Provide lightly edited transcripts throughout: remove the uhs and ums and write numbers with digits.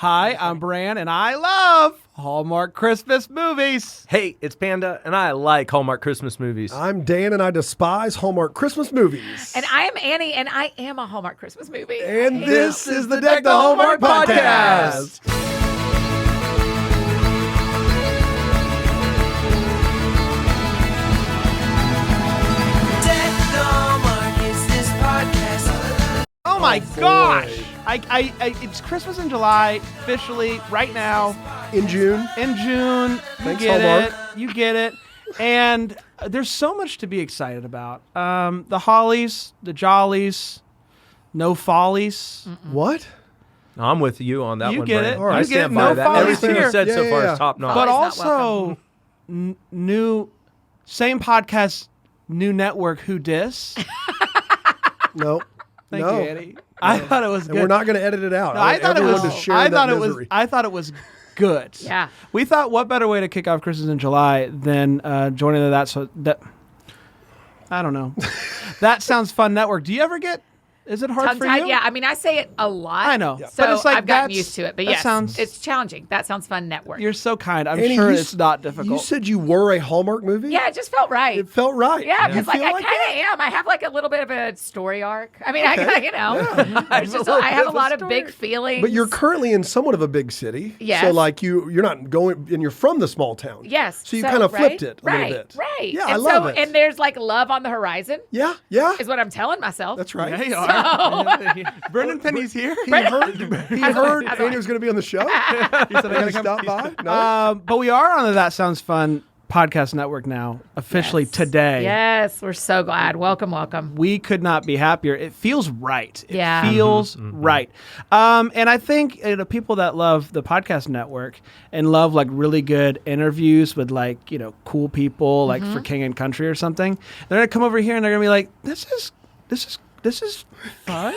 Hi, I'm Bran, and I love Hallmark Christmas movies. Hey, it's Panda, and I like Hallmark Christmas movies. I'm Dan, and I despise Hallmark Christmas movies. And I am Annie, and I am a Hallmark Christmas movie. And this is the Deck the Hallmark podcast. Deck the Hallmark is this podcast. Oh my gosh! It's Christmas in July, officially, right now. In June. In June. Thanks, you get Hallmark. it. You get it. And there's so much to be excited about. The Hollies, the Jollies, no Follies. What? No, I'm with you on that You one, get Bran. it. All right. I You get stand it. by No that. Follies Everything here. you said so Yeah, far yeah. is top notch. But Follies not also, new, same podcast, new network, Who Dis? No. Thank no. you, Eddie. I thought it was And good. we're not going to edit it out. No, I thought it everyone was. to share I that thought it was. misery. I thought it was good. Yeah. We thought, what better way to kick off Christmas in July than joining that? So that I don't know. That sounds fun. Network. Do you ever get? Is it hard for Tongue-tied? you? Yeah, I mean, I say it a lot. I know. So But it's like I've gotten that's- used to it. But that yes, sounds- it's challenging. That sounds fun, network. You're so kind. I'm Annie, sure you it's s- not difficult. You said you were a Hallmark movie? Yeah, it just felt right. It felt right. Yeah, You because like feel I kind that? of am. I have like a little bit of a story arc. I mean, Okay. I have a lot of big feelings. But you're currently in somewhat of a big city. Yes. So like you're not going, and you're from the small town. yes. So you kind of flipped it a right, little bit. Right. Yeah, and I love it. And there's like love on the horizon. Yeah, yeah. Is what I'm telling myself. That's right. Yeah, you are. Brendan Penny's here. He heard Andy was going to be on the show. He said, I got to stop by. No. But we are on the That Sounds Fun podcast network now, officially today. Yes, we're so glad. Welcome, welcome. We could not be happier. It feels right. It Yeah. feels right. And I think people that love the podcast network and love like really good interviews with like, cool people like for King and Country or something, they're going to come over here and they're going to be like, this is fun.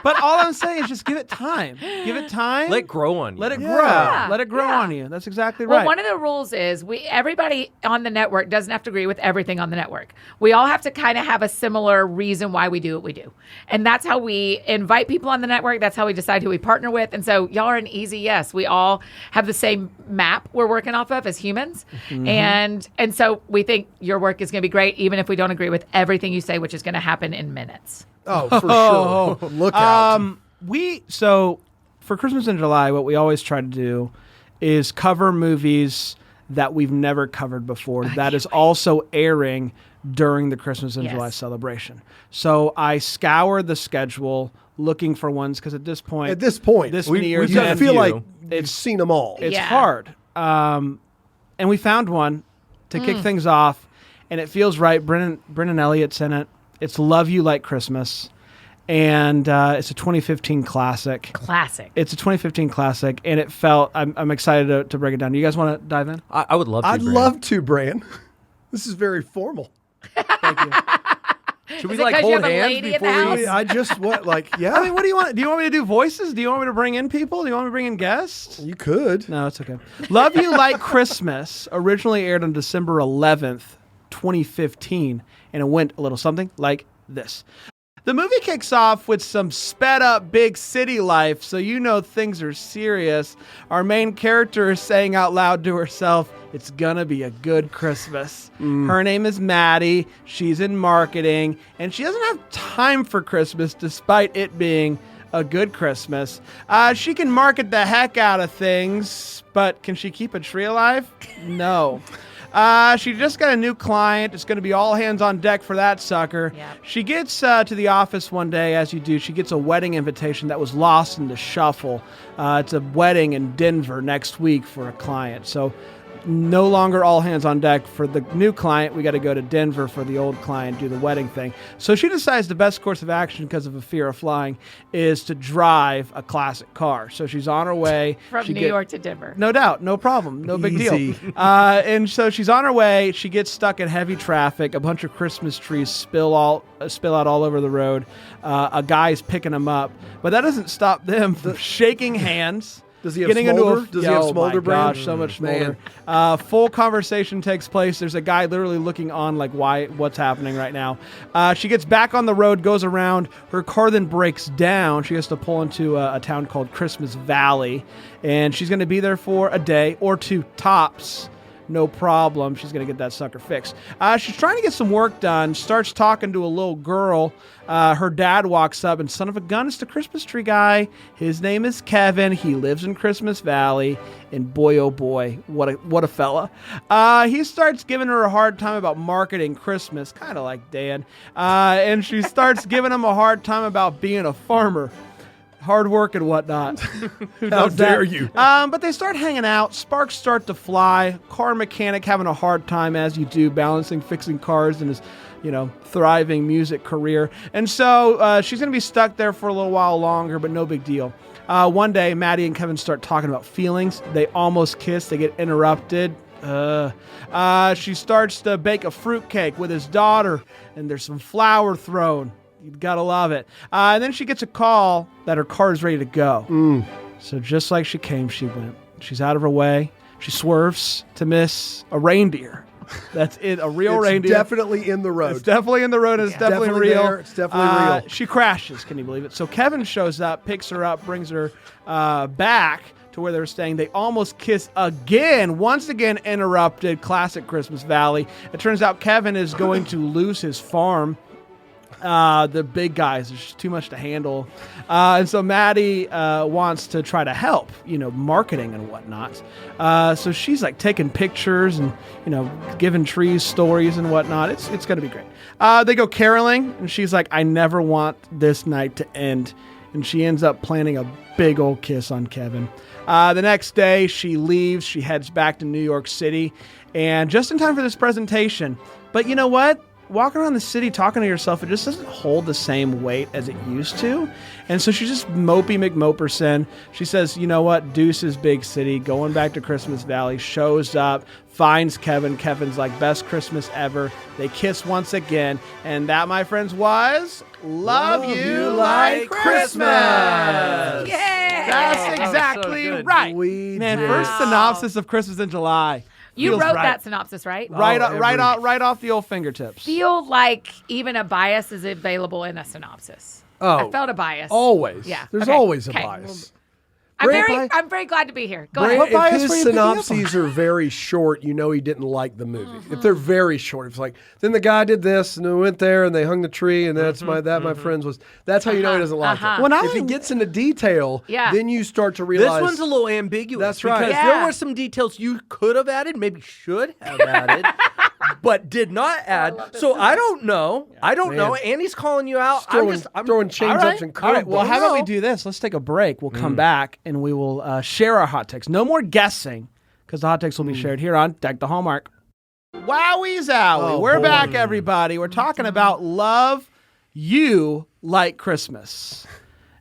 But all I'm saying is just give it time. Give it time. Let it grow on you. Let it Yeah. grow. Yeah. Let it grow Yeah. on you. That's exactly Well, right. one of the rules is everybody on the network doesn't have to agree with everything on the network. We all have to kind of have a similar reason why we do what we do. And that's how we invite people on the network. That's how we decide who we partner with. And so y'all are an easy yes. We all have the same map we're working off of as humans. And so we think your work is going to be great, even if we don't agree with everything you say, which is going to happen in minutes. Oh, for sure. Look out. So for Christmas in July, what we always try to do is cover movies that we've never covered before that is also airing during the Christmas in Yes. July celebration. So I scoured the schedule looking for ones because at this point, This many we years you done in, feel few. like you've seen them all. it's Yeah. hard. And we found one to kick things off, and it feels right. Brennan Elliott's in it. It's Love You Like Christmas, and it's a 2015 classic. Classic. It's a 2015 classic, and it felt. I'm excited to break it down. Do you guys want to dive in? I would love to. I'd Bran. love to, Bran. This is very formal. Thank you. Should we Is it like 'cause you hold have a hands lady at the before house? we? I just yeah. I mean, what do you want? Do you want me to do voices? Do you want me to bring in people? Do you want me to bring in guests? You could. No, it's okay. Love You Like Christmas originally aired on December 11th, 2015, and it went a little something like this. The movie kicks off with some sped up big city life, so you know things are serious. Our main character is saying out loud to herself, it's gonna be a good Christmas. Her name is Maddie. She's in marketing, and she doesn't have time for Christmas despite it being a good Christmas. She can market the heck out of things, but can she keep a tree alive? No. She just got a new client. It's going to be all hands on deck for that sucker. Yep. She gets to the office one day, as you do. She gets a wedding invitation that was lost in the shuffle. It's a wedding in Denver next week for a client. So no longer all hands on deck for the new client. We got to go to Denver for the old client, do the wedding thing. So she decides the best course of action because of a fear of flying is to drive a classic car. So she's on her way. From She New get- York to Denver. No doubt. No problem. No big Easy. deal. And so she's on her way. She gets stuck in heavy traffic. A bunch of Christmas trees spill out all over the road. A guy's picking them up. But that doesn't stop them from shaking hands Does he have getting into smolder? Does he have oh smolder my brand? gosh, so much smolder. Does he have smolder? Does he have oh smolder my brand? gosh, so much Man. smolder. Full conversation takes place. There's a guy literally looking on like what's happening right now. She gets back on the road, goes around. Her car then breaks down. She has to pull into a town called Christmas Valley, and she's going to be there for a day or two tops. No problem. She's going to get that sucker fixed. She's trying to get some work done, starts talking to a little girl. Her dad walks up, and son of a gun, it's the Christmas tree guy. His name is Kevin. He lives in Christmas Valley, and boy, oh boy, what a fella. He starts giving her a hard time about marketing Christmas, kind of like Dan. And she starts giving him a hard time about being a farmer. Hard work and whatnot. Who How does that? dare you? But they start hanging out. Sparks start to fly. Car mechanic having a hard time, as you do, balancing, fixing cars in his, thriving music career. And so she's going to be stuck there for a little while longer, but no big deal. One day, Maddie and Kevin start talking about feelings. They almost kiss. They get interrupted. She starts to bake a fruitcake with his daughter, and there's some flour thrown. You gotta love it. And then she gets a call that her car is ready to go. So just like she came, she went. She's out of her way. She swerves to miss a reindeer. That's it, a real reindeer. It's definitely in the road. It's definitely in the road. It's definitely real. There. It's definitely real. She crashes. Can you believe it? So Kevin shows up, picks her up, brings her back to where they're staying. They almost kiss again. Once again interrupted. Classic Christmas Valley. It turns out Kevin is going to lose his farm. The big guys, there's just too much to handle. And so Maddie wants to try to help, marketing and whatnot. So she's like taking pictures and, giving trees stories and whatnot. It's going to be great. They go caroling, and she's like, I never want this night to end. And she ends up planning a big old kiss on Kevin. The next day, she leaves. She heads back to New York City, and just in time for this presentation. But you know what? Walking around the city talking to yourself, it just doesn't hold the same weight as it used to. And so she's just mopey McMoperson. She says, you know what? Deuces, big city, going back to Christmas Valley, shows up, finds Kevin. Kevin's like, best Christmas ever. They kiss once again. And that, my friends, was Love You Like Christmas. Yeah. That's exactly so good. right. We Man, did. first synopsis of Christmas in July. You Feels wrote right. that synopsis, right? Right off the old I fingertips. feel like even a bias is available in a synopsis. Oh. I felt a bias. Always. Yeah. There's Okay. always a Okay. bias. I'm very glad to be here. Go Brand, ahead. bias if were his you picking up on? synopses are very short, you know he didn't like the movie. If they're very short, it's like, then the guy did this, and they went there, and they hung the tree, and that's my friends was. That's how you know he doesn't like it. When If he gets into detail, Yeah. then you start to realize This one's a little ambiguous. That's right. Because Yeah. there were some details you could have added, maybe should have added, but did not add. So I don't know. I don't know. Annie's calling you out. I'm throwing change ups and All right. Well, curveballs. how about we do this? Let's take a break. We'll come back and we will share our hot takes. No more guessing, because the hot takes will be shared here on Deck the Hallmark. Wowie zowie. Oh, We're boy. back, everybody. We're talking about Love You Like Christmas.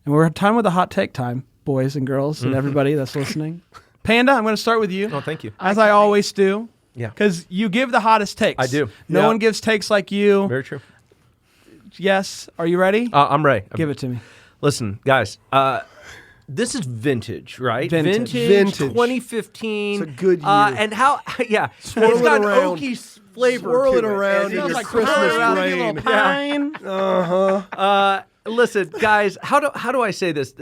And we're at time with the hot take time, boys and girls and everybody that's listening. Panda, I'm going to start with you. Oh, thank you. As I always do. Yeah. Because you give the hottest takes. I do. No Yeah. one gives takes like you. Very true. Yes. Are you ready? I'm ready. Give it to me. Listen, guys. This is vintage, right? Vintage. 2015. It's a good year. And how? Yeah, Swirl it's it got around. oaky flavor. Swirl to it around And in it's your like Christmas swirl it around. rain. Pine. Listen, guys, how do I say this?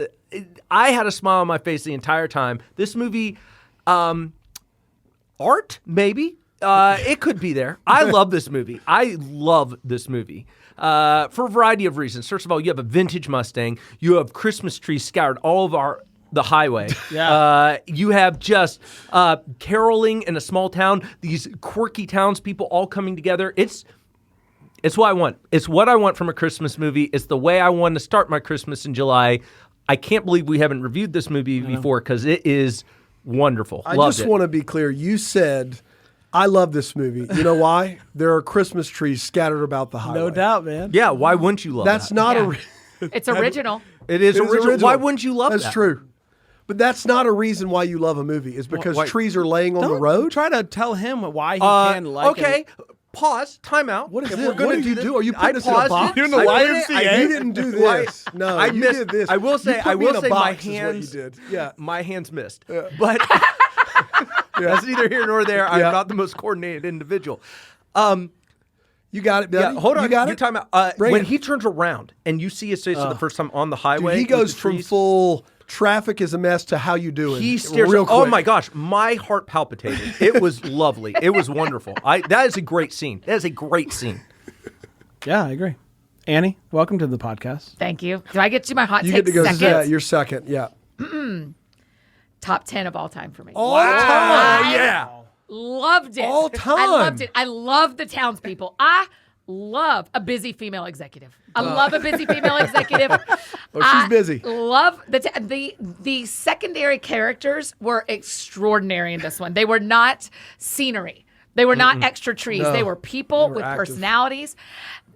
I had a smile on my face the entire time. This movie, art maybe. It could be there. I love this movie. For a variety of reasons. First of all, you have a vintage Mustang. You have Christmas trees scattered all of the highway. Yeah. You have just caroling in a small town. These quirky townspeople all coming together. It's what I want. It's what I want from a Christmas movie. It's the way I want to start my Christmas in July. I can't believe we haven't reviewed this movie before because it is wonderful. I Loved just it. want to be clear. You said, I love this movie. You know why? There are Christmas trees scattered about the highway. No doubt, man. Yeah, why wouldn't you love That's that? not Yeah. a. It's original. It is It is original. Why wouldn't you love That's that? true. But that's not a reason why you love a movie. It's because why- trees are laying on the Don't road. try to tell him why he can like okay. it. pause, time out. What is If this? we're gonna What did you this- do? Are you I putting us in a paused box? it. You're in the I did it. YMCA? You didn't do this. No, I you missed. did this. I will say. You put I me will in a say. My box is what hands. you did. Yeah. My hands missed. But that's neither here nor there. I'm Yeah. not the most coordinated individual. You got it, buddy. Yeah, hold on. You got Your it. time out. Bring When it. he turns around and you see his face for the first time on the Dude, highway, he with goes the from trees, full traffic is a mess to how you doing. He stares. real quick. Oh my gosh, my heart palpitated. It was lovely. It was wonderful. That is a great scene. That is a great scene. Yeah, I agree. Annie, welcome to the podcast. Thank you. Do I get to my hot You take get to go. second? Yeah, you're second. Yeah. Top 10 of all time for me. All time. Yeah. Loved it. All I time. loved it. I love the townspeople. I love a busy female executive. I love a busy female executive. She's busy. Love the secondary characters were extraordinary in this one. They were not scenery. They were not extra trees. No. They were people They were with active. personalities.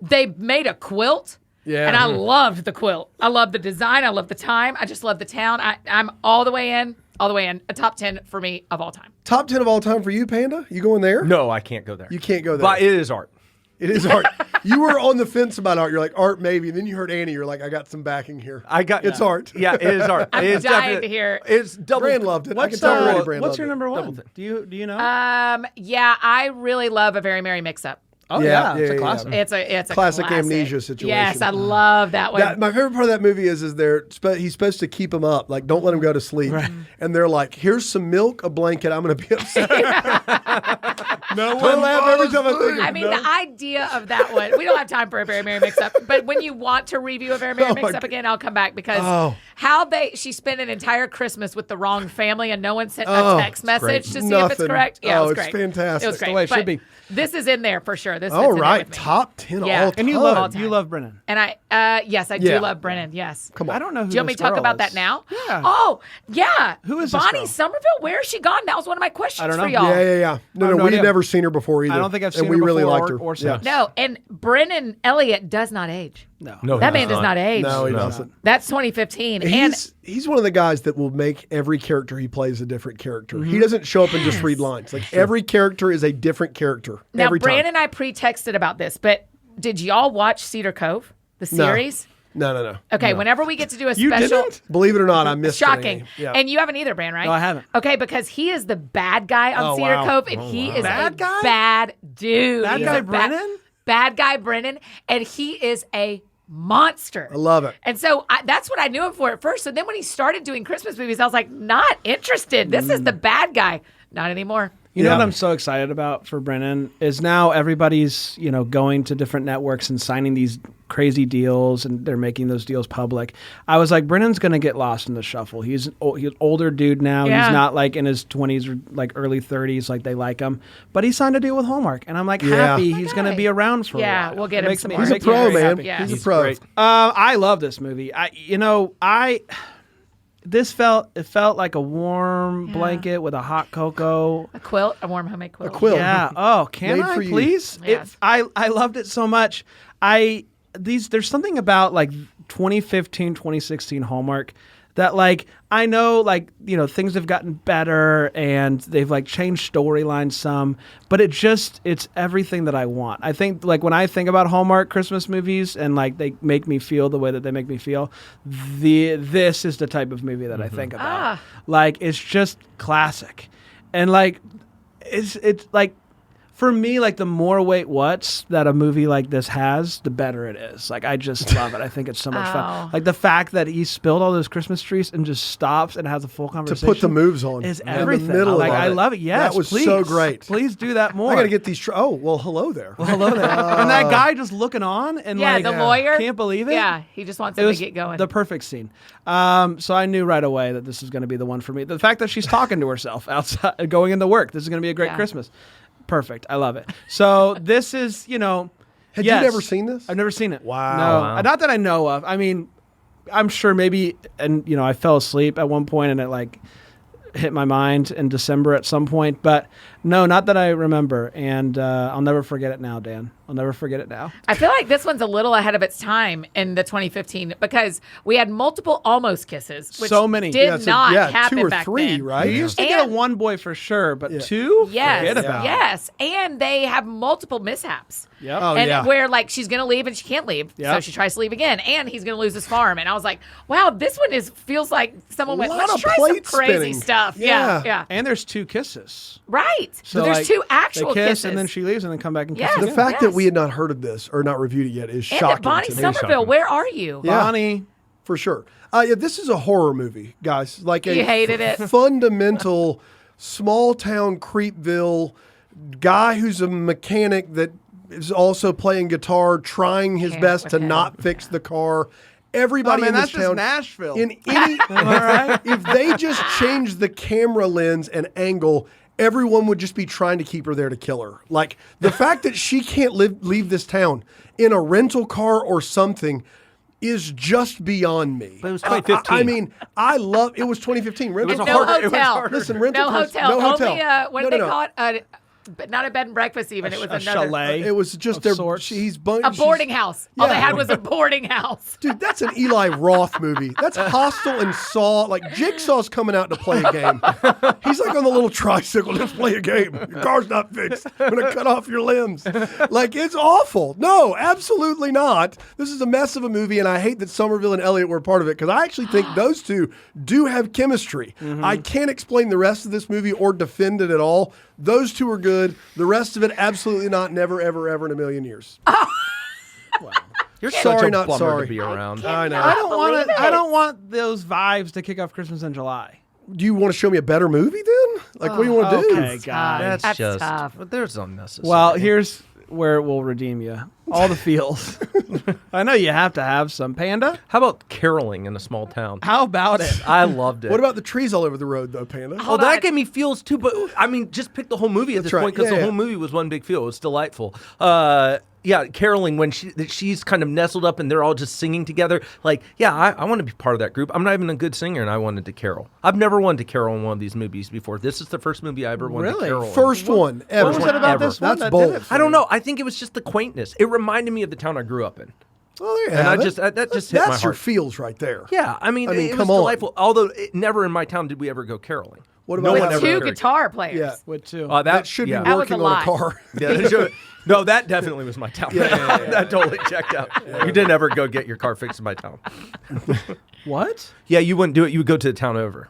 They made a quilt. Yeah. And I loved the quilt. I love the design. I love the time. I just love the town. I'm all the way in. All the way in. A top 10 for me of all time. Top 10 of all time for you, Panda? You going there? No, I can't go there. You can't go there. But it is art. It is art. You were on the fence about art. You're like, art maybe. And then you heard Annie. You're like, I got some backing here. It's art. Yeah, it is art. I'm It is dying definite- to hear. It's double. Brand loved it. I can What's tell already Brand what's loved your it. number Double one? thing. Do you know? Yeah, I really love A Very Merry Mix-Up. Oh Yeah, it's yeah, a yeah. classic. It's a Classic classic amnesia situation. Yes, I love that one. My favorite part of that movie is he's supposed to keep him up, like don't let him go to sleep. And they're like, "Here's some milk, a blanket. I'm going to be upset." No one laugh every time I think. I mean, the idea of that one, we don't have time for A Very Merry Mix-Up, but when you want to review A Very Merry Oh my Mix-Up God. again, I'll come back because Oh. she spent an entire Christmas with the wrong family and no one sent Oh, a text message to see if it's Nothing. correct. Yeah, Oh, it was it's great. fantastic. It was It's the great. way it should But be. This is in there for sure. This All fits in there right, with me. top 10 Yeah. all time. And you All love time. you love Brennan. And yes, I Yeah. do love Brennan. Yes. Come on. I don't know who Do you want me this to talk girl about is. that now? Yeah. Oh, yeah. Who is this Bonnie girl? Somerville? Where has she gone? That was one of my questions I don't for know. y'all. Yeah. No, no we've idea. never seen her before either. I don't think I've seen and her we really before liked her. or Yeah. since. No, and Brennan Elliott does not age. No. That man does not age. No, he doesn't. That's 2015. And He's one of the guys that will make every character he plays a different character. He doesn't show up and just read lines. Like every character is a different character. now, every Brandon time. and I pre-texted about this, but did y'all watch Cedar Cove, the No. series? No. Okay, whenever we get to do a You special, didn't? Believe it or not, I missed it. shocking. Annie. Yeah. And you haven't either, Brand, right? No, I haven't. Okay, because he is the bad guy on Oh, Cedar wow. Cove, and he is Bad a guy? bad dude. Bad He's guy a Brennan? Bad guy Brennan, and he is a monster. I love it. And so that's what I knew him for at first. So then when he started doing Christmas movies, I was like, not interested. This is the bad guy. Not anymore. You know Yeah. what I'm so excited about for Brennan is now everybody's, going to different networks and signing these crazy deals, and they're making those deals public. I was like, Brennan's going to get lost in the shuffle. He's an older dude now. Yeah. He's not like in his 20s or like early 30s like they like him. But he signed a deal with Hallmark, and I'm like happy he's going to be around for a Yeah, while. we'll get It him makes some me- more. it He's a makes me pro, very man. happy. Yeah. He's a He's pro. great. I love this movie. This felt like a warm blanket with a hot cocoa. A quilt, a warm homemade quilt. quilt. Yeah. Oh, can Made I for you. please? Yes. I loved it so much. There's something about like 2015, 2016 Hallmark that like I know like things have gotten better and they've like changed storylines some, but it's everything that I want. I think like when I think about Hallmark Christmas movies and like they make me feel the way that they make me feel, this is the type of movie that I think about. Like it's just classic, and like it's like. For me, like the more wait what's that a movie like this has, the better it is. Like I just love it. I think it's so much Oh. fun. Like the fact that he spilled all those Christmas trees and just stops and has a full To conversation. put the moves on is in the everything. middle Like of I it. love it. Yes, That was please. so great. Please do that more. I got to get these. Oh, well, hello there. hello there. and that guy just looking on and Yeah, like the lawyer. can't believe it. Yeah, he just wants It him was to get going. the perfect scene. So I knew right away that this was going to be the one for me. The fact that she's talking to herself outside, going into work. This is going to be a great Yeah. Christmas. Perfect. I love it. So this is, Had you yes. never seen this? I've never seen it. Wow. No, Wow. not that I know of. I mean, I'm sure maybe, and I fell asleep at one point and it like hit my mind in December at some point, but No, not that I remember, and I'll never forget it now, Dan. I'll never forget it now. I feel like this one's a little ahead of its time in the 2015 because we had multiple almost kisses, which So many. did not happen 2 or back 3, then. right? You used to get a one boy for sure, but two? Yes, Forget about it. yes, and they have multiple mishaps. Yep. Oh, and yeah. where like she's gonna leave and she can't leave, so Yep. she tries to leave again, and he's gonna lose his farm. And I was like, wow, this one feels like someone went, lot let's of try some plate crazy spinning. stuff. Yeah. Yeah, And there's 2 kisses. right. So there's like, 2 actual they kiss, kisses, and then she leaves, and then come back and kiss Yes. The again. fact that Yes. we had not heard of this or not reviewed it yet is and shocking that Bonnie to me. Somerville, where are you? Yeah. Bonnie. For sure. Yeah, this is a horror movie, guys. Like You hated it? Fundamental small town creepville guy who's a mechanic that is also playing guitar, trying his Can't best with to him. not fix the car. Everybody Oh, man, in this that's just town, Nashville. in any, if they just changed the camera lens and angle, everyone would just be trying to keep her there to kill her. Like the fact that she can't leave this town in a rental car or something is just beyond me. But it was 2015. I mean, I love it. Was 2015. Rental And a no hard- it was hotel. harder. Listen, rental No cars- hotel. no hotel. Only what No, did they no. call it? But not a bed and breakfast. Even it was a another chalet. It was just Of their. sorts. She's a boarding house. All they Yeah. had was a boarding house. Dude, that's an Eli Roth movie. That's Hostel and Saw. Like Jigsaw's coming out to play a game. He's like on the little tricycle. Let's play a game. Your car's not fixed. I'm gonna cut off your limbs. Like it's awful. No, absolutely not. This is a mess of a movie, and I hate that Somerville and Elliott were part of it because I actually think those two do have chemistry. I can't explain the rest of this movie or defend it at all. Those two are good. The rest of it, absolutely not. Never, ever, ever in a million years. You're Sorry, such a not bummer sorry. to be around. I know. I don't want believe to. I it. don't want those vibes to kick off Christmas in July. Do you want to show me a better movie then? Like, what do you want to do? Okay, guys. That's just. tough. But there's unnecessary. Well, here's where it will redeem you. All the feels. I know you have to have some. Panda, how about caroling in a small town? how about it? I loved it. What about the trees all over the road, though, Panda? Oh, Hold that on. gave me feels too. But I mean, just pick the whole movie at That's this right. point because Yeah, the yeah. whole movie was one big feel. It was delightful. Yeah, caroling when she's kind of nestled up and they're all just singing together. Like, yeah, I want to be part of that group. I'm not even a good singer, and I wanted to carol. I've never wanted to carol in one of these movies before. This is the first movie I ever wanted to Really? carol in. First one ever. What was it about Ever. this one That's that bold. did it for I don't you? know. I think it was just the quaintness. It reminded me of the town I grew up in. Oh, there you And have I it. just- that just hit my That's your heart. feels right there. Yeah, I mean, it come was on. delightful. Although never in my town did we ever go caroling. What No about one that? ever Two carried. guitar players. Yeah. With two. That should yeah. be That was working a on a lot. car. Yeah, that should- no, that definitely was my town. That totally checked out. You didn't ever go get your car fixed in my town. What? Yeah, you wouldn't do it. You would go to the town over.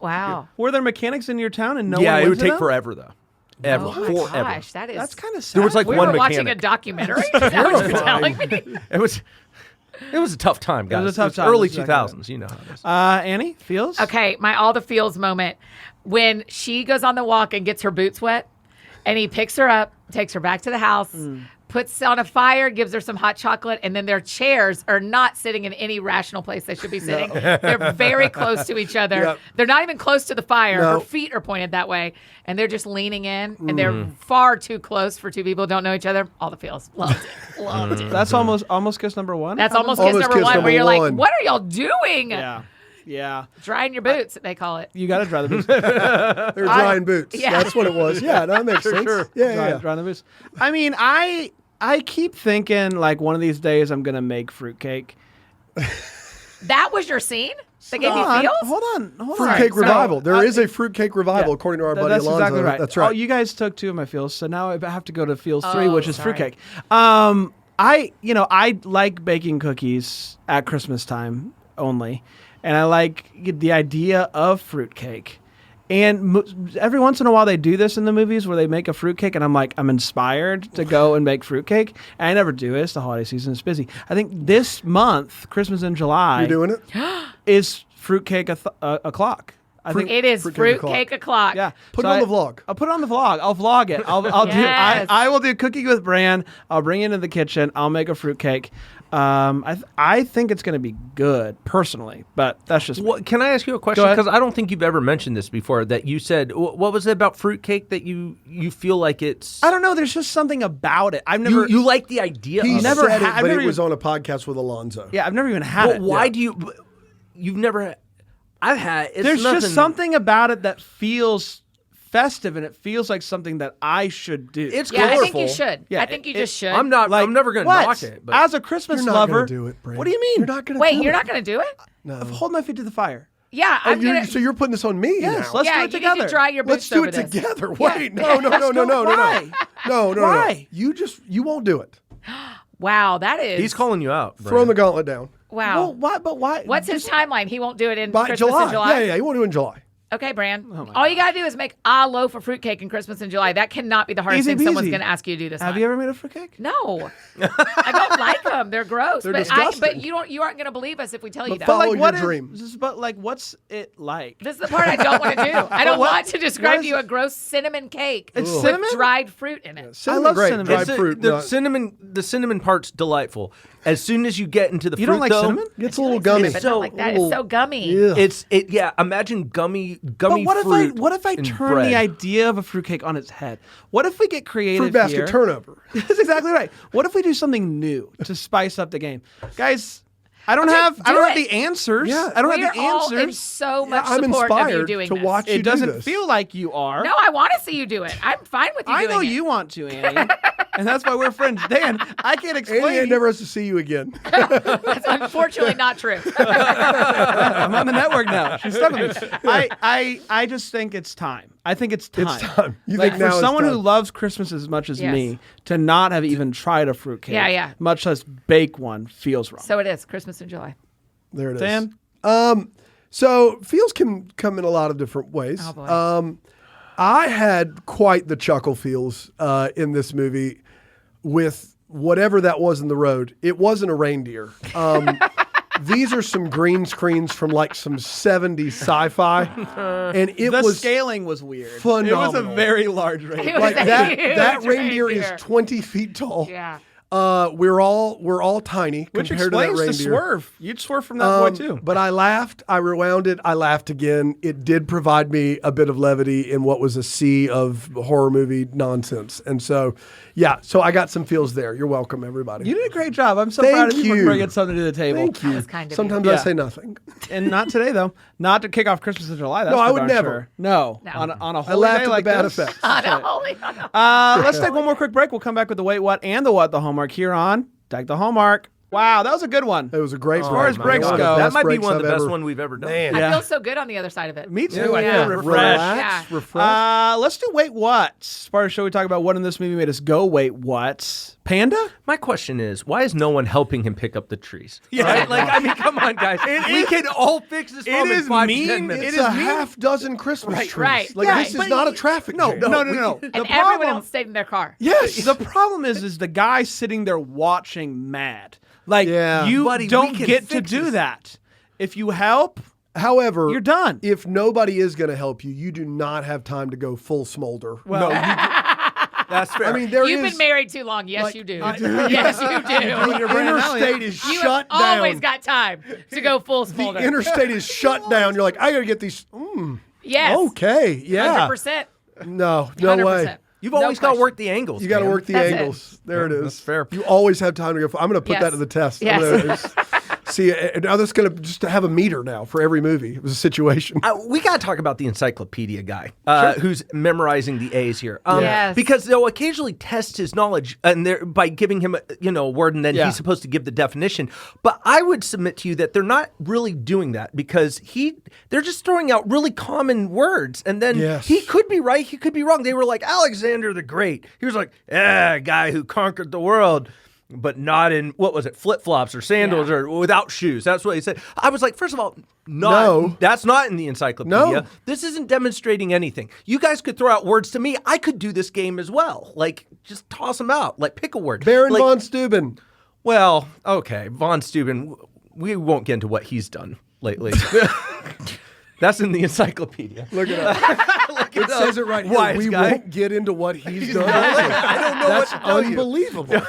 Wow. Were there mechanics in your town and no yeah, one it went would to take them? forever though. Ever. Oh my Forever. gosh, that is. That's kind of sad. There was like we one were watching a mechanic. documentary. Is that what you're telling me? It was a tough time, guys. was a tough time. Early That's exactly 2000s, you know how it is. Annie, feels? Okay, my all the feels moment when she goes on the walk and gets her boots wet, and he picks her up, takes her back to the house, puts on a fire, gives her some hot chocolate, and then their chairs are not sitting in any rational place they should be sitting. They're very close to each other. Yep. They're not even close to the fire. No. Her feet are pointed that way, and they're just leaning in, and they're far too close for two people who don't know each other. All the feels. Loved it. Loved it. That's almost kiss number one. That's almost Almost kiss number kiss one, number where you're one. like, what are y'all doing? Yeah. Yeah. Drying your boots, they call it. You got to dry the boots. They're drying boots. yeah. That's what it was. Yeah, that makes sense. sure. Yeah. Dry the boots. I mean, I keep thinking like one of these days I'm gonna make fruitcake. That was your scene that gave Hold you on, feels? hold on. Fruitcake So, revival. There is I- a fruitcake revival, according to our buddy That's Alonzo. exactly right. That's right. Oh, you guys took two of my feels, so now I have to go to feels three, Oh, which is sorry. fruitcake. I like baking cookies at Christmas time only, and I like the idea of fruitcake. And every once in a while they do this in the movies where they make a fruitcake, and I'm inspired to go and make fruitcake. And I never do it. It's the holiday season. It's busy. I think this month, Christmas in July, You're doing it? is fruitcake o'clock. I think It is Fruitcake fruitcake o'clock. yeah. Put So it on the vlog. I'll put it on the vlog. I'll vlog it. I'll Yes. I will do cooking with Bran. I'll bring it into the kitchen. I'll make a fruitcake. I think it's going to be good personally, but that's just me. Can I ask you a question? ahead. Because I don't think you've ever mentioned this before. That you said, what was it about fruitcake that you feel like it's? I don't know. There's just something about it. I've never. You like the idea. He of never said had- it, I've but never it was even- on a podcast with Alonzo. Yeah, I've never even had Well, it. why do you? You've never. I've had. It's There's nothing, just something about it that feels festive and it feels like something that I should do. It's Yeah, I think you colorful. should. Yeah, I think you just should. I'm never going to What? knock it. But As a Christmas You're not lover, gonna do it, Brandon. what do you mean? You're not going to Wait, do you're it. not going to do it? No. Hold my feet to the fire. Yeah, I'm gonna. So you're putting this on me Yes, now. let's yeah, do it you together. need to dry your Let's boots do over it this. together. Yeah. Wait, no. Why? No. Why? You won't do it. Wow, that is. he's calling you out. Throw the gauntlet down. Wow. Well, why? But why? What's his timeline? He won't do it in By Christmas July. in July. Yeah, he won't do it in July. Okay, Bran. All you gotta do is make a loaf of fruitcake in Christmas in July. That cannot be the hardest Easy thing someone's peasy. gonna ask you to do this Have time. you ever made a fruitcake? No, I don't like them. They're gross. They're but disgusting. you aren't gonna believe us if we tell you that. follow Like, your what is- dream. But like, what's it like? This is the part I don't want to do. I don't what- want to describe what to is- you a gross cinnamon cake It's with cinnamon? dried fruit in it. Cinnamon, love great. cinnamon. Dried It's fruit. the nut. cinnamon part's delightful. As soon as you get into the You fruit, don't like though, cinnamon? Gets a little gummy. But so not like that. little- It's so gummy. Yeah. Imagine gummy But what fruit. if I in turn bread. the idea of a fruitcake on its head? What if we get creative Fruit basket here? turnover. That's exactly right. What if we do something new to spice up the game, guys? I don't have do the answers. Yeah. I don't We have are the all in answers. so much I'm support of you inspired doing to this. watch you It do doesn't this. feel like you are. No, I want to see you do it. I'm fine with you I doing know it. you want to, Annie, and that's why we're friends. Dan, I can't Annie explain. never has to see you again. That's unfortunately not true. I'm on the network now. She's stuck with me. I just think it's time. I think it's time. It's time. You Like, think now for it's someone who time. loves Christmas as much as Yes. me, to not have even tried a fruitcake, Yeah. much less bake one, feels wrong. So it is Christmas in July. There it is. Dan? So feels can come in a lot of different ways. Oh, boy. I had quite the chuckle feels in this movie with whatever that was in the road. It wasn't a reindeer. These are some green screens from like some 70s sci-fi. And it The was scaling was weird. It was phenomenal. a very large reindeer. It was like a that huge reindeer is reindeer. 20 feet tall. Yeah. We're all tiny Which compared to that explains reindeer. the swerve. You'd swerve from that boy, too. But I laughed. I rewound it. I laughed again. It did provide me a bit of levity in what was a sea of horror movie nonsense. And so, yeah, so I got some feels there. You're welcome, everybody. You did a great job. I'm so Thank proud of you for you. bringing something to the table. Thank you. was kind of Sometimes you. I Yeah. say nothing. And not today, though. Not to kick off Christmas in July. That's No, I for would darn never. Sure. No. No. On a I holy laughed day at like the bad this. effects. Let's take one more quick break. We'll come back with the Wait What and the What the Hallmark here on Deck the Hallmark. Wow, that was a good one. It was a great As far as break. breaks One of the go, That best might be breaks one of the I've best ever- one we've ever done. Man. Yeah. I feel so good on the other side of it. Me too. Yeah, I yeah. feel refreshed. Relax, Yeah. refresh. Let's do Wait What. As part of the show, we talk about what in this movie made us go Wait What. Panda? My question is, why is no one helping him pick up the trees? Right? Like, I mean, come on, guys. We can all fix this problem in is 5 to mean. 10 minutes. It's a half dozen Christmas trees. right, Like, right. this is not a traffic No, jam. no. And The everyone problem, else stayed in their car. Yes. the problem is the guy sitting there watching mad. Like, Yeah. you Buddy, we don't can get to fix do this. that. If you help, However, you're done. If nobody is going to help you, you do not have time to go full smolder. Well, That's fair. I mean, there You've is been married too long. Yes, like, you do. I- Yes, you do. You're Brennan interstate Elliott. is You shut have down. always got time to go full the smolder. interstate is shut down. You're like, I got to get these. Yes. Okay, yeah. 100%. No 100%. way. You've always got to question. work the angles. You got to man. work the That's it. angles. There it is. That's fair. You always have time to go. I'm going to put Yes. that to the test. I'm Yes. gonna see, now that's going to just have a meter now for every movie. It was a situation. We got to talk about the encyclopedia guy who's memorizing the A's here. Yes. Because they'll occasionally test his knowledge and by giving him a word, and then Yeah. he's supposed to give the definition. But I would submit to you that they're not really doing that because they're just throwing out really common words. And then Yes. he could be right, he could be wrong. They were like, Alexander the Great. He was like, guy who conquered the world. But not in, what was it, flip-flops or sandals or without shoes. That's what he said. I was like, first of all, No. that's not in the encyclopedia. No. This isn't demonstrating anything. You guys could throw out words to me. I could do this game as well. Like, just toss them out. Like, pick a word. Baron like, von Steuben. Well, okay, Von Steuben, we won't get into what he's done lately. That's in the encyclopedia. Look it up. It says it right here. Wise We guy. won't get into what he's done. I don't know That's what to tell you. unbelievable.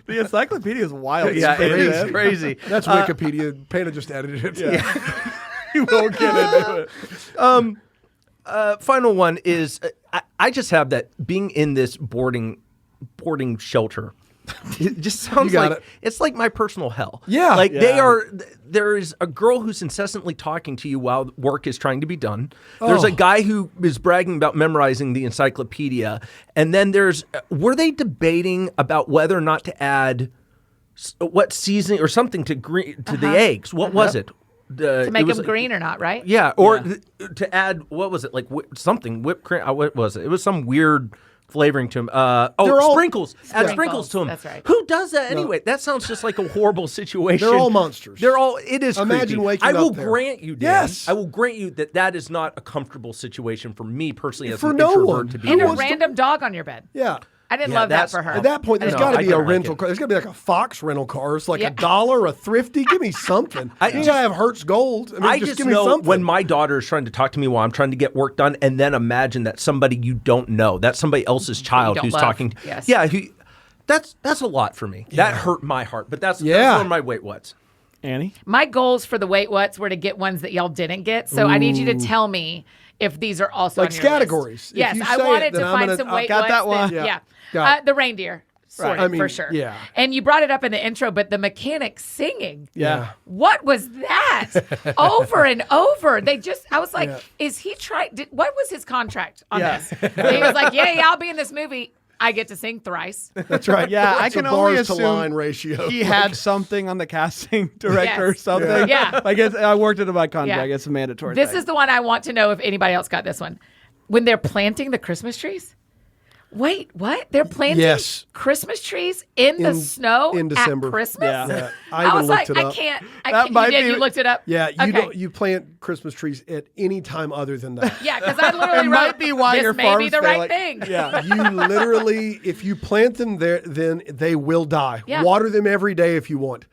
the encyclopedia is wild. Yeah, it It's is crazy. That's Wikipedia. Panda just edited it. Yeah. You won't get into it. Final one is I just have that being in this boarding shelter It just sounds got like it. it's like my personal hell. Yeah. Like they Yeah. are. There is a girl who's incessantly talking to you while work is trying to be done. There's a guy who is bragging about memorizing the encyclopedia, and then were they debating about whether or not to add what seasoning or something to the eggs? What was it? To make them green or not, right? Yeah, or to add what was it like something whipped cream? What was it? It was some weird flavoring to them. Sprinkles. Add sprinkles to them. That's right. Who does that anyway? That sounds just like a horrible situation. They're all monsters. It is Imagine creepy. waking I will up there. grant you, Dan, Yes. I will grant you that is not a comfortable situation for me personally as For an no introvert one. to be And in. a random dog on your bed. Yeah. I didn't Yeah, love that that's- for her. At that point, there's No, got to I be a didn't like rental it. car. There's got to be like a Fox rental car. It's like Yeah. $1 or a thrifty. Give me something. You gotta have Hertz Gold. I mean, I just just give me know something. when my daughter is trying to talk to me while I'm trying to get work done, and then imagine that somebody you don't know, that's somebody else's child don't who's love. talking. Yes. Yeah, that's a lot for me. That hurt my heart. But that's one of my wait whats. Annie? My goals for the Wait What's were to get ones that y'all didn't get. So I need you to tell me if these are also Like on your categories. list. If Yes, you I say wanted it, then to I'm find gonna- some I Wait got What's. that one. Yeah. Got it. The reindeer. Sorted, I mean, for sure. yeah. And you brought it up in the intro, but the mechanic singing. Yeah. What was that? Over and over. I was like, Yeah. is he trying? What was his contract on Yeah. this? And he was like, yeah, I'll be in this movie. I get to sing thrice. That's right. Yeah, I It's a can only bars to assume line ratio. He had something on the casting director or Yes. something. Yeah. I guess I worked into my contract. Yeah. It's a mandatory This thing. is the one I want to know if anybody else got this one. When they're planting the Christmas trees. Wait, what? They're planting Yes. Christmas trees in the snow in December. at Christmas? Yeah. Yeah. I even was like, looked it I up. can't. That might You be- looked it up? Yeah, you Okay. don't. You plant Christmas trees at any time other than that. Yeah, because I literally It wrote, might be why this your may farms be the fail, right like- thing. Yeah. You literally, if you plant them there, then they will die. Yeah. Water them every day if you want.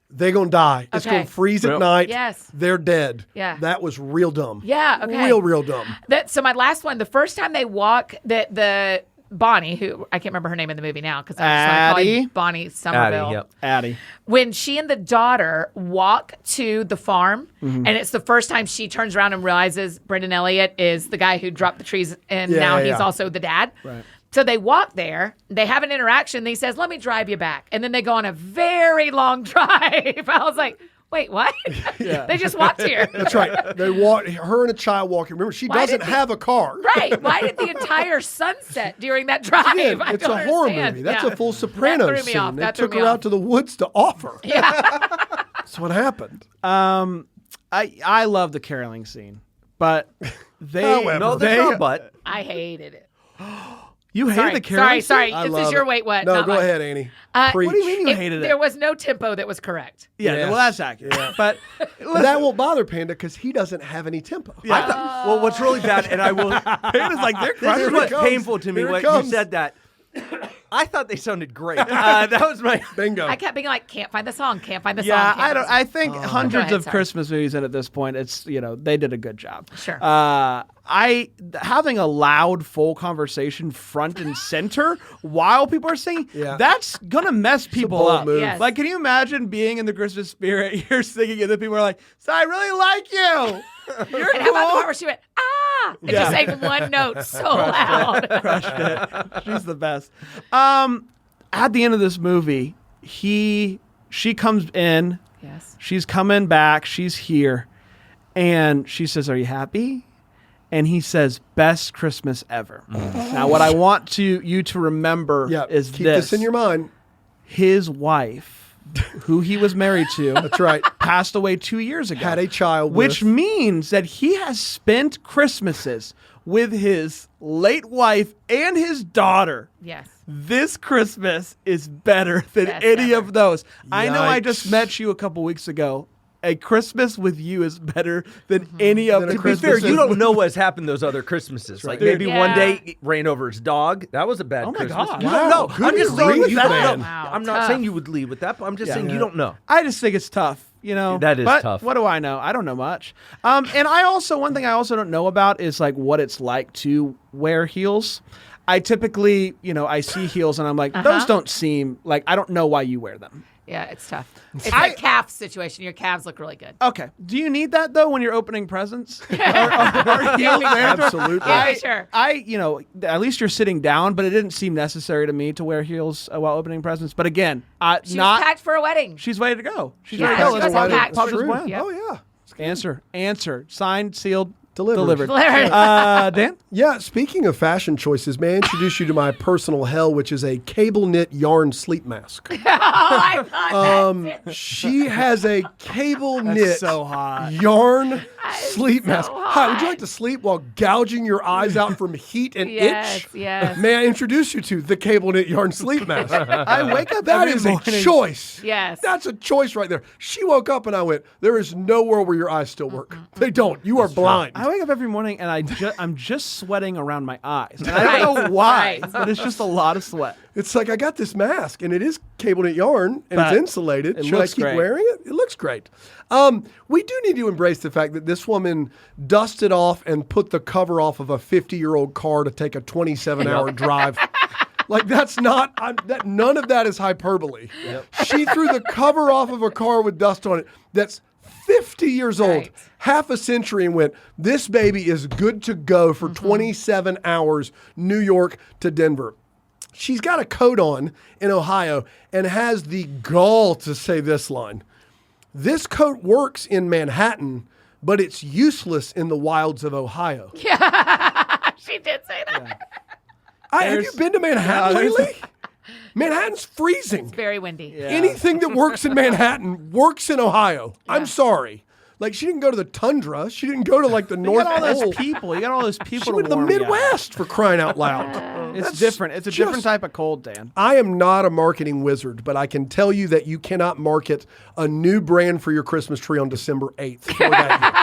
They're gonna die. It's Okay. gonna freeze at Yep. night. Yes. They're dead. Yeah. That was real dumb. Yeah, okay. Real dumb. So my last one, the first time they walk, the Bonnie, who I can't remember her name in the movie now because I just want to call Addie? her Bonnie Somerville. Addie, yep. Addie. When she and the daughter walk to the farm, Mm-hmm. and it's the first time she turns around and realizes Brennan Elliott is the guy who dropped the trees, and Yeah, now yeah, he's yeah. also the dad. Right. So they walk there, they have an interaction. He says, "Let me drive you back," and then they go on a very long drive. I was like, "Wait, what?" They just walked here. That's right. They walk. Her and a child walking. Remember, she Why doesn't did have a car. Right? Why did the entire sunset during that drive? Again, I it's don't a horror understand. movie. That's Yeah. a full Sopranos That threw me scene. off. They That threw took me her off. out to the woods to offer. Yeah. That's what happened. I love the caroling scene, but they However. No, they, there's no but. I hated it. you hate Sorry, the caroling sorry. scene? I This love is your it. wait what? No, not go mine. ahead, Annie. Preach. What do you mean you hated it? There was no tempo that was correct. Yeah, Yes. well, that's accurate. But But that won't bother Panda because he doesn't have any tempo. Well, what's really bad, and I will. Panda's like, they're This crushing is Here it what's comes. painful to me Here it when you comes. said that. I thought they sounded great. That was my. Bingo. I kept being like, can't find the song, can't find the song. Yeah, can't I find don't. the song. I think hundreds ahead, of sorry. Christmas movies, and at this point, it's they did a good job. Sure. Having a loud, full conversation front and center while people are singing, Yeah. that's gonna mess people bold up. move. Yes. Like, can you imagine being in the Christmas spirit? You're singing, and then people are like, "So I really like you." You're And how about the cool. part where she went, ah, and Yeah. just sang one note so loud. Crushed it. She's the best. At the end of this movie, she comes in. Yes. She's coming back. She's here. And she says, "Are you happy?" And he says, "Best Christmas ever." Now, what I want you to remember Yeah, is keep this in your mind. His wife, who he was married to, That's right. passed away 2 years ago. Had a child Which with. means that he has spent Christmases with his late wife and his daughter. Yes. This Christmas is better than Best any ever. of those. I know I Yikes. just met you a couple weeks ago. A Christmas with you is better than any of Than the a To be fair, Christmases. you don't know what's happened those other Christmases. Like right. maybe one Yeah. day it rained over his dog. That was a bad Oh my Christmas. God. You Wow, don't know. good I'm just saying grief, you don't man. know. Wow, I'm not tough. saying you would leave with that, but I'm just saying you don't know. I just think it's tough, That is but tough. What do I know? I don't know much. And one thing I also don't know about is like what it's like to wear heels. I typically, I see heels and I'm like, those don't seem like, I don't know why you wear them. Yeah, it's tough. It's a calf situation. Your calves look really good. Okay. Do you need that though when you're opening presents? Are heels there? Absolutely. Yeah, sure. At least you're sitting down, but it didn't seem necessary to me to wear heels while opening presents. But again, She's packed for a wedding. She's ready to go. She's Yeah, ready to go. she Let's was watch packed. Papa's True. Plan. Yep. Oh, yeah. Answer. Signed, sealed, Delivered. delivered. Dan? Yeah, speaking of fashion choices, may I introduce you to my personal hell, which is a cable knit yarn sleep mask. I thought She has a cable knit so hot. yarn sleep so mask. Hi, would you like to sleep while gouging your eyes out from heat and Yes, itch? yes. May I introduce you to the cable knit yarn sleep mask? I wake up That every is morning. a choice. Yes. That's a choice right there. She woke up and I went, there is no world where your eyes still work. They don't. You are blind. I wake up every morning and I'm just sweating around my eyes. And I don't know why, Right. but it's just a lot of sweat. It's like I got this mask and it is cable knit yarn and But it's insulated. it Should I looks keep great. wearing it? It looks great. We do need to embrace the fact that this woman dusted off and put the cover off of a 50-year-old car to take a 27-hour drive. Like that's not none of that is hyperbole. She threw the cover off of a car with dust on it that's 50 years old, Right. half a century, and went, this baby is good to go for 27 hours, New York to Denver. She's got a coat on in Ohio and has the gall to say this line. This coat works in Manhattan, but it's useless in the wilds of Ohio. she did say that. Have you been to Manhattan there's- lately? Manhattan's freezing. Very windy. Anything that works in Manhattan works in Ohio. I'm sorry. Like, she didn't go to the tundra. She didn't go to, like, the You North got all Pole. those people. You got all those people She to went to the warm you up. Midwest, for crying out loud. It's That's different. It's a different just- type of cold, Dan. I am not a marketing wizard, but I can tell you that you cannot market a new brand for your Christmas tree on December 8th for that year.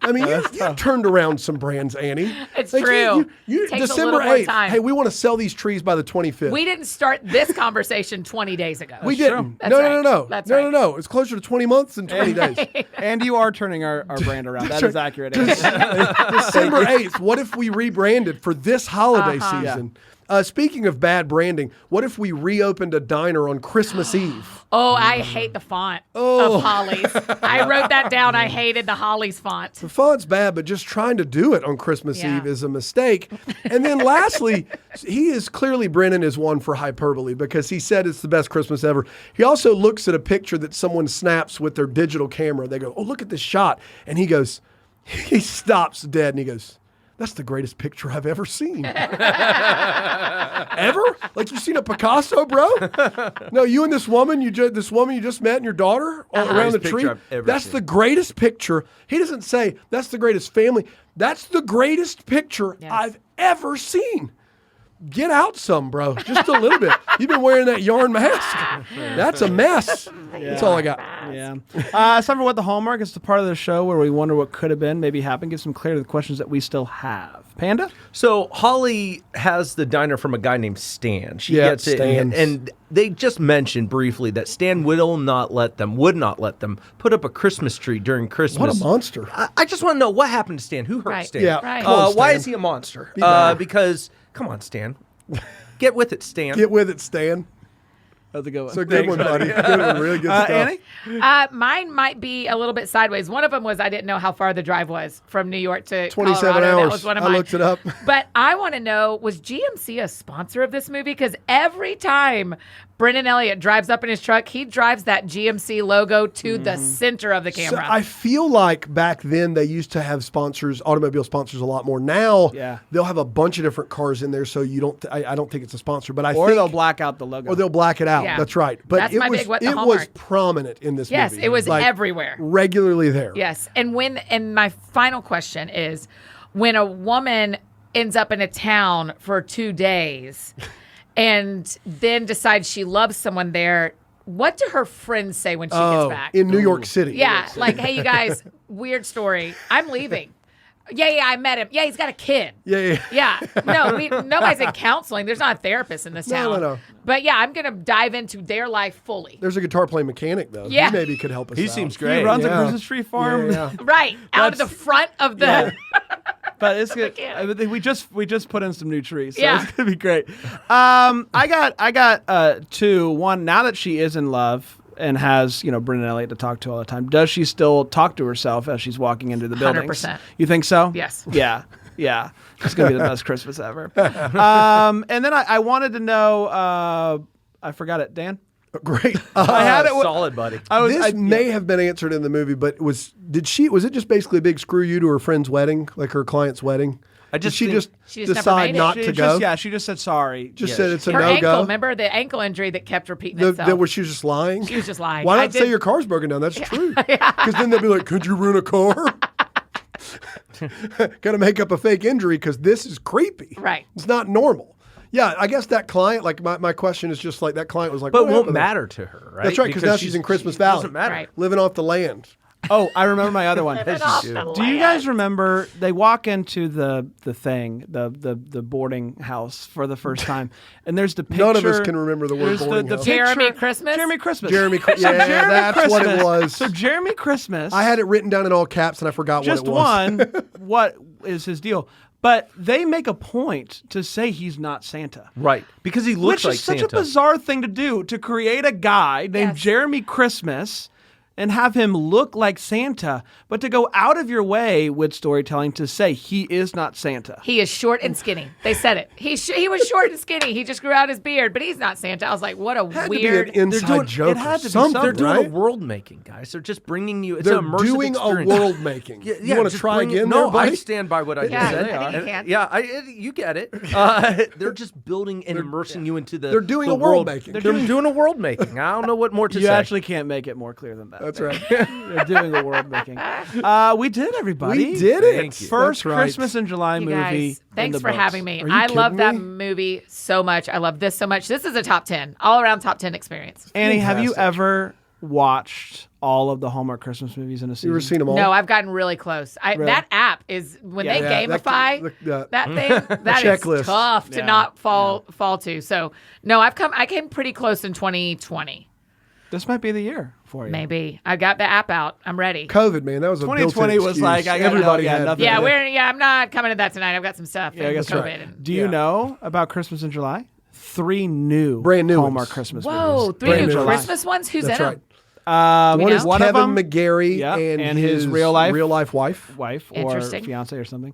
I mean, you turned around some brands, Annie. It's Like, true. You, Takes a December little more 8th, time. hey, we want to sell these trees by the 25th. We didn't start this conversation 20 days ago. We didn't. That's No. right. No. It's closer to 20 months than 20 days. And you are turning our brand around. That is accurate. Andy. December 8th, what if we rebranded for this holiday season? Speaking of bad branding, what if we reopened a diner on Christmas Eve? Oh, I hate the font of Holly's. I wrote that down. I hated the Holly's font. The font's bad, but just trying to do it on Christmas Yeah. Eve is a mistake. And then lastly, Brennan is one for hyperbole because he said it's the best Christmas ever. He also looks at a picture that someone snaps with their digital camera. They go, oh, look at this shot. And he stops dead and he goes, that's the greatest picture I've ever seen. Ever? Like, you seen a Picasso, bro? No, you and this woman you just met and your daughter around the Greatest tree. picture I've ever That's seen. the greatest picture. He doesn't say that's the greatest family. That's the greatest picture Yes. I've ever seen. Get out some, bro. Just a little bit. You've been wearing that yarn mask. That's a mess. That's all I got. Yeah. It's time for What the Hallmark. It's the part of the show where we wonder what could have been, maybe happened, give some clarity to the questions that we still have. Panda? So Holly has the diner from a guy named Stan. She Yeah, gets it, Stan's. and they just mentioned briefly that Stan would not let them put up a Christmas tree during Christmas. What a monster. I just want to know what happened to Stan. Who hurt Right. Stan? Yeah. Right. Come on, Why Stan. is he a monster? better. Because come on, Stan, get with it, Stan. Get with it, Stan. That's a good one. It's a good one, buddy. Good one. Really good stuff. Annie? Mine might be a little bit sideways. One of them was I didn't know how far the drive was from New York to 27 Colorado. hours. That was one of I mine. looked it up. But I want to know, was GMC a sponsor of this movie? Because every time Brennan Elliott drives up in his truck, he drives that GMC logo to the center of the So camera. I feel like back then they used to have sponsors, automobile sponsors, a lot more. Now they'll have a bunch of different cars in there, so you don't. I don't think it's a sponsor, but I Or think they'll black out the logo. or they'll black it out. Yeah. That's right. But That's it my was big What the it was Hallmark. prominent in this Yes, movie. it was Like, everywhere. regularly there. Yes. And my final question is, when a woman ends up in a town for 2 days and then decides she loves someone there, what do her friends say when she gets back? in New York City. Yeah, like, hey, you guys, weird story. I'm leaving. Yeah, I met him. Yeah, he's got a kid. Yeah. No, nobody's in counseling. There's not a therapist in this town. No. But yeah, I'm gonna dive into their life fully. There's a guitar playing mechanic though. Yeah. He maybe could help us. He out. seems He great. runs Yeah. a Christmas tree farm. Yeah. Right out of the front of the. But it's good. can't. I think we just put in some new trees, so Yeah. it's gonna be great. I got two. One, now that she is in love and has Brennan Elliott to talk to all the time, does she still talk to herself as she's walking into the buildings? 100%. You think so? Yes. Yeah. Yeah. It's gonna be the best Christmas ever. And then I wanted to know. I forgot it, Dan. Great. I had it. Solid, buddy. This may have been answered in the movie, but was it just basically a big screw you to her friend's wedding, like her client's wedding? Did she just She just never decide made it. not She to go? she just said sorry. Just said it's a Her ankle, no-go. remember the ankle injury that kept repeating The, itself? where she was just lying? She was just lying. Why I not say did- your car's broken down? That's true. Because then they'll be like, could you ruin a car? Got to make up a fake injury because this is creepy. Right. It's not normal. Yeah, I guess that client, like my question is just like that client was like, But it what won't happened? matter to her, right? That's right, because now she's in Christmas Valley. Doesn't matter. Right. Living off the land. Oh, I remember my other one. Off the Do you land. guys remember they walk into the thing, the boarding house for the first time, and there's the picture. None of us can remember the word there's boarding the house. Jeremy picture- Christmas? Jeremy Christmas. Jeremy, So yeah, Jeremy that's what it Christmas. was. So Jeremy Christmas. I had it written down in all caps and I forgot just what it was. one. What is his deal? But they make a point to say he's not Santa. Right. Because he looks Which like is such Santa. a bizarre thing to do, to create a guy named Yes. Jeremy Christmas and have him look like Santa, but to go out of your way with storytelling to say he is not Santa. He is short and skinny. They said it. He was short and skinny. He just grew out his beard, but he's not Santa. I was like, what a Had weird. to be an inside joke it had or to be something, They're doing right? a world making, guys. They're just bringing you. It's They're an immersive doing experience. a world making. Yeah, you want to just try bring- again No, there, I buddy? stand by what I Yeah, just said. I think you can. Yeah, you get it. They're just building and immersing you into the. They're doing the a world making. They're doing a world making. I don't know what more to You say. actually can't make it more clear than that. That's right. They're doing a world making. We did, everybody. We did it. Thank you. First That's right. Christmas in July You movie. guys, in thanks the for books. having me. Are you I love kidding that me? movie so much. I love this so much. This is a top 10, all around top 10 experience. Annie, have you Fantastic. ever watched all of the Hallmark Christmas movies in a season? You ever seen them all? No, I've gotten really close. Really? That app is when they Yeah, gamify that thing. That is checklist. tough to Yeah. not fall to. So no, I came pretty close in 2020. This might be the year for you. Maybe I got the app out. I'm ready. COVID, man, that was a 2020 built-in was like, excuse. I gotta everybody know, yeah, had. nothing. Yeah, I'm not coming to that tonight. I've got some stuff. Yeah, I and guess COVID. right. and- Do you Yeah. know about Christmas in July? 3 new Brand new Hallmark ones. Christmas Whoa, movies. 3 Brand new new. Christmas ones. Who's That's in right. You One is know? One of Kevin them- McGarry Yeah, and his real life wife. Wife or Interesting. fiance or something.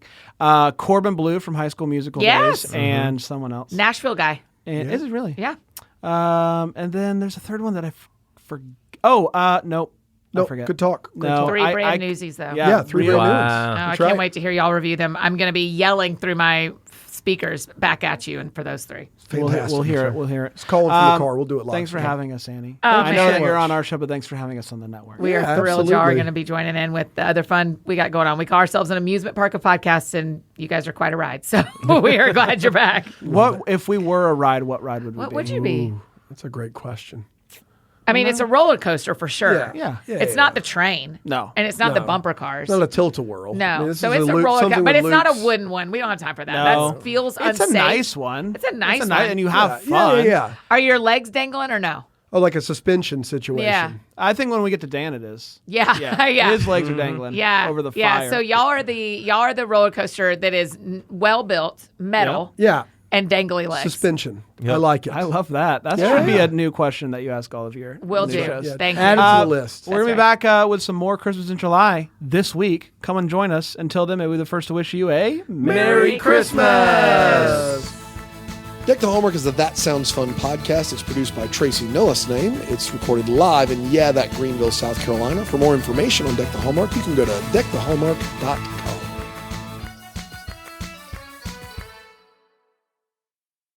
Corbin Blue from High School Musical Yes. days, and someone else. Nashville guy. And, Is it really? Yeah. And then there's a third one that I forgot. Oh, nope. I No, forget. good talk. Good No, talk. 3 I- brand newsies though. Yeah, Yeah, 3 brand new ones. Wow. Oh, I That's can't right. wait to hear y'all review them. I'm going to be yelling through my speakers back at you and for those 3. We'll Fantastic. hear it. We'll hear it. It's calling from the car. We'll do it live. Thanks for having us, Annie. Oh, I know man. that you're much. on our show, but thanks for having us on the network. We are Yeah, thrilled y'all are absolutely. going to be joining in with the other fun we got going on. We call ourselves an amusement park of podcasts, and you guys are quite a ride. So we are glad you're back. What if we were a ride? What ride would we What be? would you be? That's a great question. I mean, it's a roller coaster for sure. Yeah. It's not the train. No. And it's not the No. bumper cars. It's not a tilt-a-whirl. No. I mean, this So is it's a loop- roller something coaster, but with it's not a loops. wooden one. We don't have time for that. No. That feels It's unsafe. a nice one. It's a nice It's one. and you have Yeah, fun. yeah. Are your legs dangling or no? Oh, like a suspension situation. Yeah. I think when we get to Dan, it is. Yeah. Yeah. His legs are dangling. Yeah. Over the Yeah. fire. So y'all are the roller coaster that is well built, metal, Yeah. and dangly legs. Suspension. I like it. I love that. That Yeah. should be a new question that you ask all of your Will new do. shows. Yeah. Thank Add you. it to the list. We're going to be That's back with some more Christmas in July this week. Come and join us. Until then, may we be the first to wish you a Merry Christmas! Deck the Hallmark is the That Sounds Fun podcast. It's produced by Tracy Noah's name. It's recorded live in, that Greenville, South Carolina. For more information on Deck the Hallmark, you can go to deckthehallmark.com.